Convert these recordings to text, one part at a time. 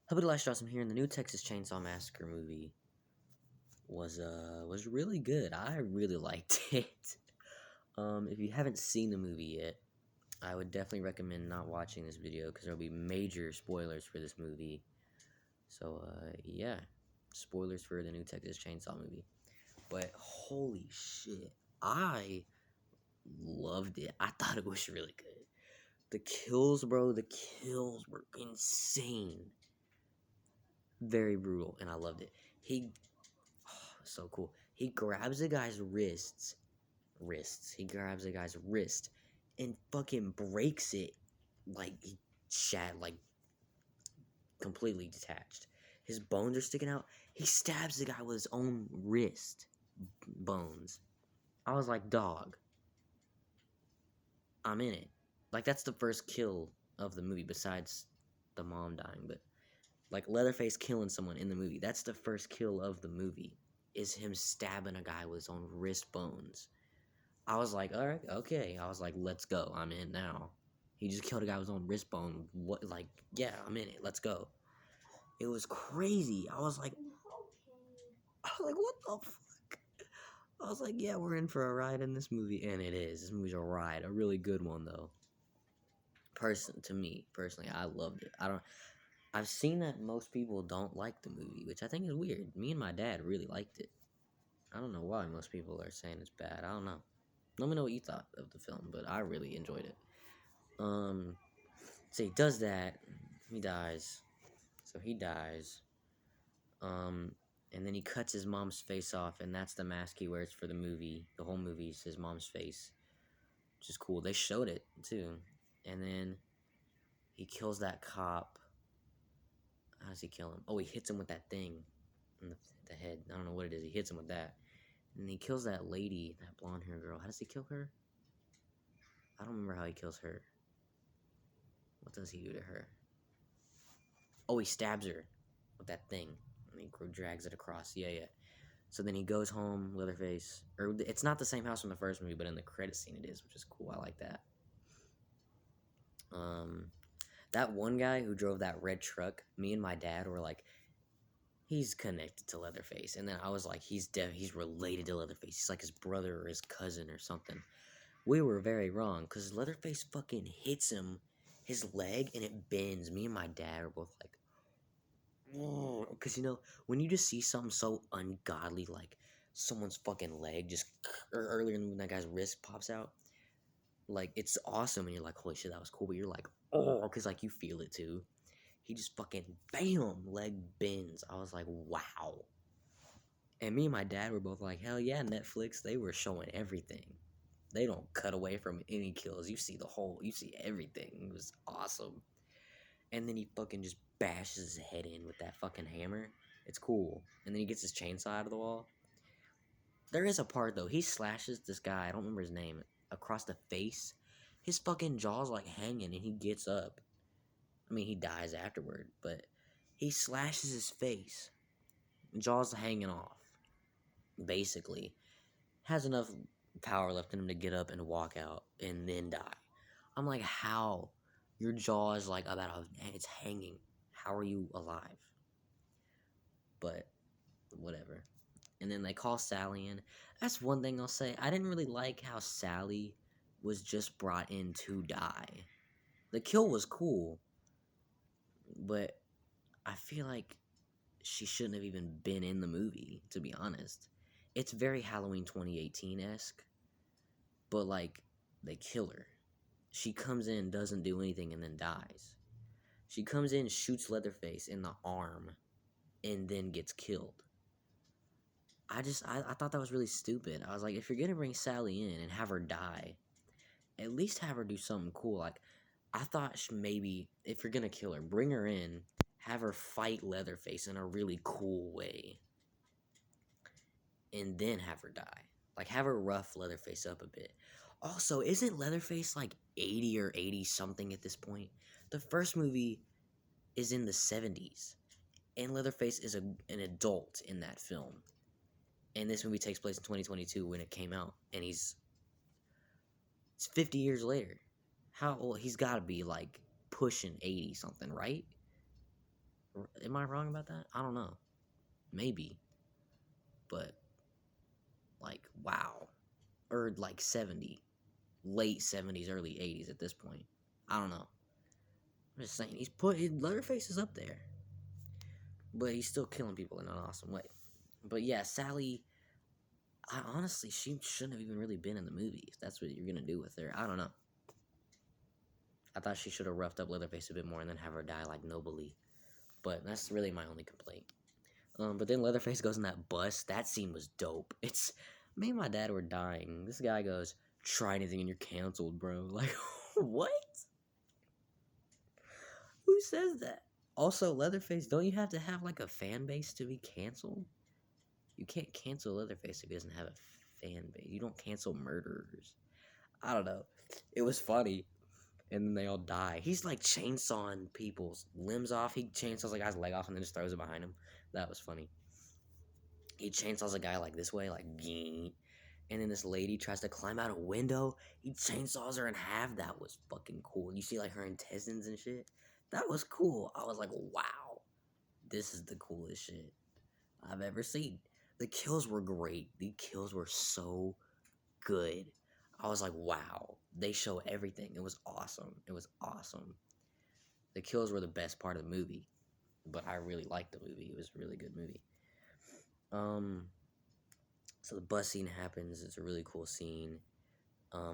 Hello, I'm here, and the new Texas Chainsaw Massacre movie was really good. I really liked it. If you haven't seen the movie yet, I would definitely recommend not watching this video because there'll be major spoilers for this movie. So yeah, spoilers for the new Texas Chainsaw movie. But holy shit, I loved it. I thought it was really good. The kills, bro, the kills were insane. Very brutal, and I loved it. So cool. He grabs a guy's wrists. He grabs a guy's wrist and fucking breaks it like he like completely detached. His bones are sticking out. He stabs the guy with his own wrist bones. I was like, dog, I'm in it. Like that's the first kill of the movie besides the mom dying, but like Leatherface killing someone in the movie. That's the first kill of the movie. Is him stabbing a guy with his own wrist bones. I was like, all right, okay. I was like, let's go. I'm in now. He just killed a guy with his own wrist bone. What? Like, yeah, I'm in it. Let's go. It was crazy. I was like, what the fuck? I was like, yeah, we're in for a ride in this movie, and it is. This movie's a ride, a really good one though. To me personally, I loved it. I've seen that most people don't like the movie, which I think is weird. Me and my dad really liked it. I don't know why most people are saying it's bad. I don't know. Let me know what you thought of the film, but I really enjoyed it. Um, so he does that. He dies. So he dies. Um, and then he cuts his mom's face off, and that's the mask he wears for the movie. The whole movie is his mom's face, which is cool. They showed it too. And then he kills that cop. How does he kill him? Oh, he hits him with that thing in the head. I don't know what it is. He hits him with that. And he kills that lady, that blonde hair girl. How does he kill her? I don't remember how he kills her. What does he do to her? Oh, he stabs her with that thing. And he drags it across. Yeah. So then he goes home, Leatherface. Or it's not the same house from the first movie, but in the credit scene it is, which is cool. I like that. Um, that one guy who drove that red truck, me and my dad were like, he's connected to Leatherface. And then I was like, he's related to Leatherface. He's like his brother or his cousin or something. We were very wrong, because Leatherface fucking hits him, his leg, and it bends. Me and my dad were both like, because when you just see something so ungodly, like someone's fucking leg just or earlier when that guy's wrist pops out, like it's awesome, and you're like, holy shit, that was cool. But you're like, oh, because like you feel it too. He just fucking bam, leg bends. I was like, wow. And me and my dad were both like, hell yeah, Netflix. They were showing everything. They don't cut away from any kills. You see everything. It was awesome. And then he fucking just bashes his head in with that fucking hammer. It's cool. And then he gets his chainsaw out of the wall. There is a part though. He slashes this guy, I don't remember his name, across the face. His fucking jaw's like hanging and he gets up. I mean, he dies afterward, but he slashes his face. Jaw's hanging off. Basically. Has enough power left in him to get up and walk out and then die. I'm like, how? Your jaw is like it's hanging. How are you alive? But whatever. And then they call Sally in. That's one thing I'll say. I didn't really like how Sally was just brought in to die. The kill was cool, but I feel like she shouldn't have even been in the movie, to be honest. It's very Halloween 2018 esque, but like, they kill her. She comes in, doesn't do anything, and then dies. She comes in, shoots Leatherface in the arm, and then gets killed. I thought that was really stupid. I was like, if you're gonna bring Sally in and have her die, at least have her do something cool. Like, I thought maybe if you're gonna kill her, bring her in, have her fight Leatherface in a really cool way, and then have her die. Like, have her rough Leatherface up a bit. Also, isn't Leatherface like 80 or 80 something at this point? The first movie is in the 70s, and Leatherface is an adult in that film. And this movie takes place in 2022 when it came out, and it's 50 years later. How old? He's got to be like pushing 80 something, right? Am I wrong about that? I don't know. Maybe. But, like, wow. Or, like, 70. Late 70s, early 80s at this point. I don't know. I'm just saying, Leatherface is up there. But he's still killing people in an awesome way. But yeah, Sally, honestly, she shouldn't have even really been in the movie. If that's what you're gonna do with her, I don't know. I thought she should have roughed up Leatherface a bit more and then have her die like nobly. But that's really my only complaint. But then Leatherface goes in that bus. That scene was dope. It's me and my dad were dying. This guy goes, "Try anything and you're canceled, bro." Like, what? Who says that? Also, Leatherface, don't you have to have like a fan base to be canceled? You can't cancel Leatherface if he doesn't have a fan base. You don't cancel murderers. I don't know. It was funny. And then they all die. He's like chainsawing people's limbs off. He chainsaws a guy's leg off and then just throws it behind him. That was funny. He chainsaws a guy like this way, like, and then this lady tries to climb out a window. He chainsaws her in half. That was fucking cool. You see like her intestines and shit. That was cool. I was like, wow, this is the coolest shit I've ever seen. The kills were great. The kills were so good. I was like, wow, they show everything. It was awesome. It was awesome. The kills were the best part of the movie, but I really liked the movie. It was a really good movie. So the bus scene happens. It's a really cool scene.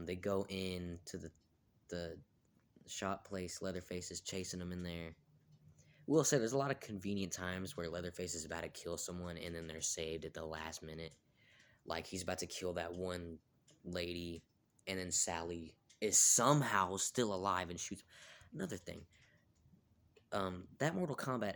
They go in to the shop place. Leatherface is chasing them in there. We'll say there's a lot of convenient times where Leatherface is about to kill someone and then they're saved at the last minute. Like he's about to kill that one lady, and then Sally is somehow still alive and shoots. Another thing, that Mortal Kombat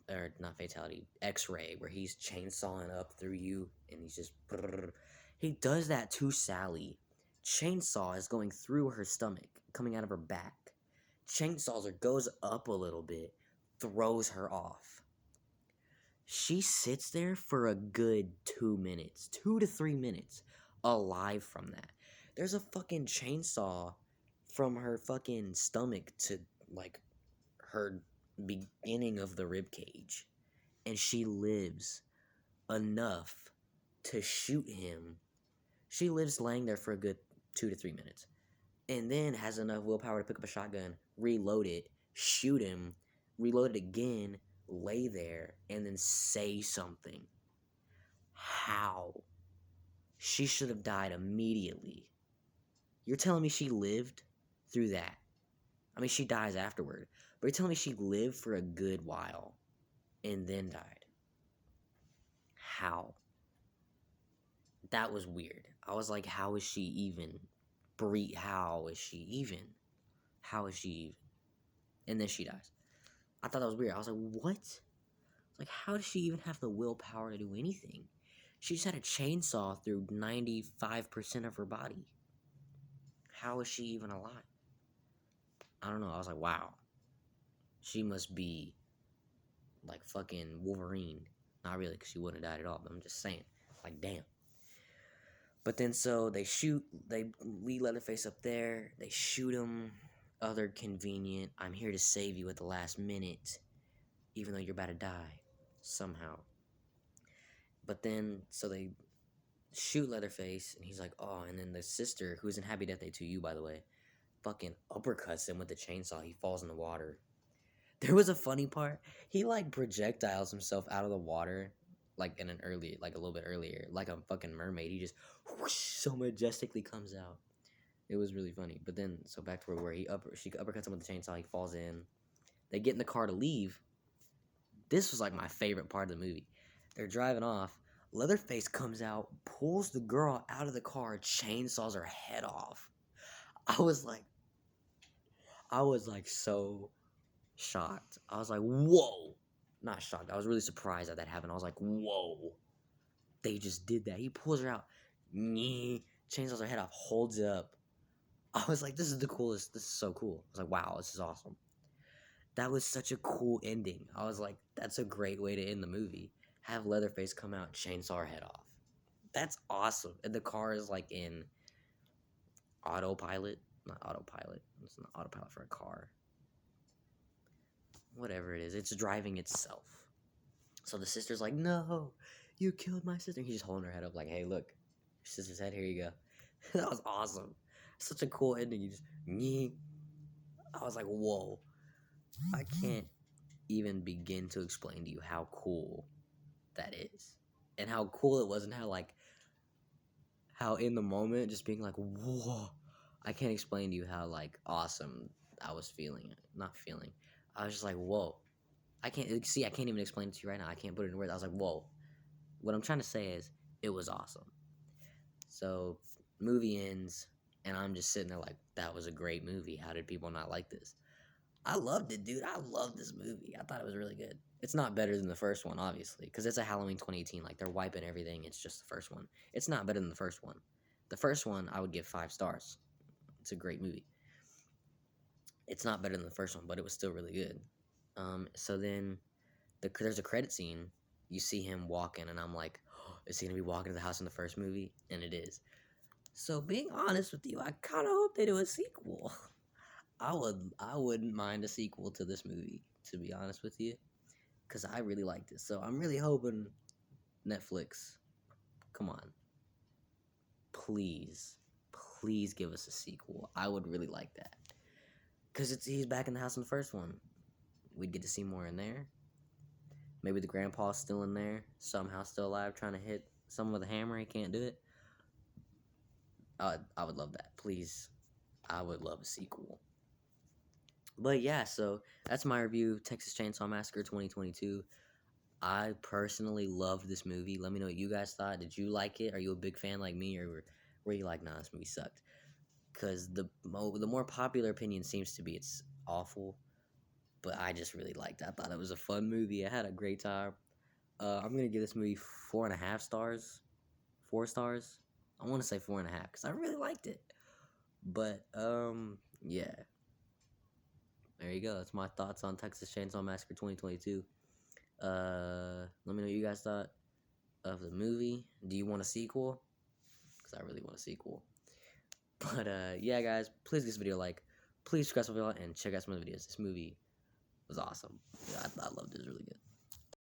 or not Fatality, X-Ray, where he's chainsawing up through you, and he's just, he does that to Sally. Chainsaw is going through her stomach, coming out of her back. Chainsaws her, goes up a little bit, throws her off. She sits there for a good 2 minutes, 2 to 3 minutes, alive from that. There's a fucking chainsaw from her fucking stomach to, like, her beginning of the rib cage, and she lives enough to shoot him. She lives laying there for a good 2 to 3 minutes, and then has enough willpower to pick up a shotgun, reload it, shoot him, reload it again, lay there, and then say something. How? She should have died immediately. You're telling me she lived through that? I mean, she dies afterward, but you're telling me she lived for a good while and then died? How? That was weird. I was like, how is she even How is she even? How is she even? And then she dies. I thought that was weird. I was like, what? Like, how does she even have the willpower to do anything? She just had a chainsaw through 95% of her body. How is she even alive? I don't know. I was like, wow. She must be like fucking Wolverine. Not really, because she wouldn't have died at all, but I'm just saying. Like, damn. But then so they lead Leatherface up there. They shoot him. Other convenient, I'm here to save you at the last minute, even though you're about to die. Somehow. But then, so they shoot Leatherface, and he's like, oh, and then the sister, who's in Happy Death Day 2, by the way, fucking uppercuts him with the chainsaw. He falls in the water. There was a funny part. He, like, projectiles himself out of the water, like, a little bit earlier, like a fucking mermaid. He just, whoosh, so majestically comes out. It was really funny. But then, so back to where she uppercuts him with the chainsaw. He falls in. They get in the car to leave. This was, like, my favorite part of the movie. They're driving off. Leatherface comes out, pulls the girl out of the car, chainsaws her head off. I was like so shocked. I was like, whoa. Not shocked. I was really surprised that happened. I was like, whoa. They just did that. He pulls her out, chainsaws her head off, holds it up. I was like, this is the coolest. This is so cool. I was like, wow, this is awesome. That was such a cool ending. I was like, that's a great way to end the movie. Have Leatherface come out, chainsaw her head off. That's awesome. And the car is like in autopilot. Not autopilot. It's not autopilot for a car. whatever it is, it's driving itself. So the sister's like, "No, you killed my sister." He's just holding her head up, like, "Hey, look, your sister's head. Here you go." That was awesome. Such a cool ending. You just, nyeh. I was like, "Whoa!" I can't even begin to explain to you how cool that is, and how cool it was, and how in the moment, just being like, "Whoa!" I can't explain to you how like awesome I was feeling. Not feeling. I was just like, "Whoa!" I can't see. I can't even explain it to you right now. I can't put it in words. I was like, "Whoa!" What I'm trying to say is, it was awesome. So, movie ends, and I'm just sitting there like, that was a great movie. How did people not like this? I loved it, dude. I loved this movie. I thought it was really good. It's not better than the first one, obviously, because it's a Halloween 2018. Like, they're wiping everything. It's just the first one. It's not better than the first one. The first one, I would give 5 stars. It's a great movie. It's not better than the first one, but it was still really good. So then there's a credit scene. You see him walking, and I'm like, oh, is he gonna be walking to the house in the first movie? And it is. So being honest with you, I kind of hope they do a sequel. I wouldn't mind a sequel to this movie, to be honest with you, because I really liked it. So I'm really hoping Netflix, come on, please, please give us a sequel. I would really like that, because he's back in the house in the first one. We'd get to see more in there. Maybe the grandpa's still in there, somehow still alive, trying to hit someone with a hammer. He can't do it. I would love that. Please, I would love a sequel. But yeah, so that's my review, Texas Chainsaw Massacre 2022. I personally loved this movie. Let me know what you guys thought. Did you like it? Are you a big fan like me, or were you like, nah, this movie sucked? Because the more popular opinion seems to be it's awful, but I just really liked it. I thought it was a fun movie. I had a great time. I'm gonna give this movie 4.5 stars. 4 stars. I want to say 4.5 because I really liked it. But yeah. There you go. That's my thoughts on Texas Chainsaw Massacre 2022. Let me know what you guys thought of the movie. Do you want a sequel? Because I really want a sequel. But yeah, guys, please give this video a like. Please subscribe and check out some of the videos. This movie was awesome. Yeah, I loved it. It was really good.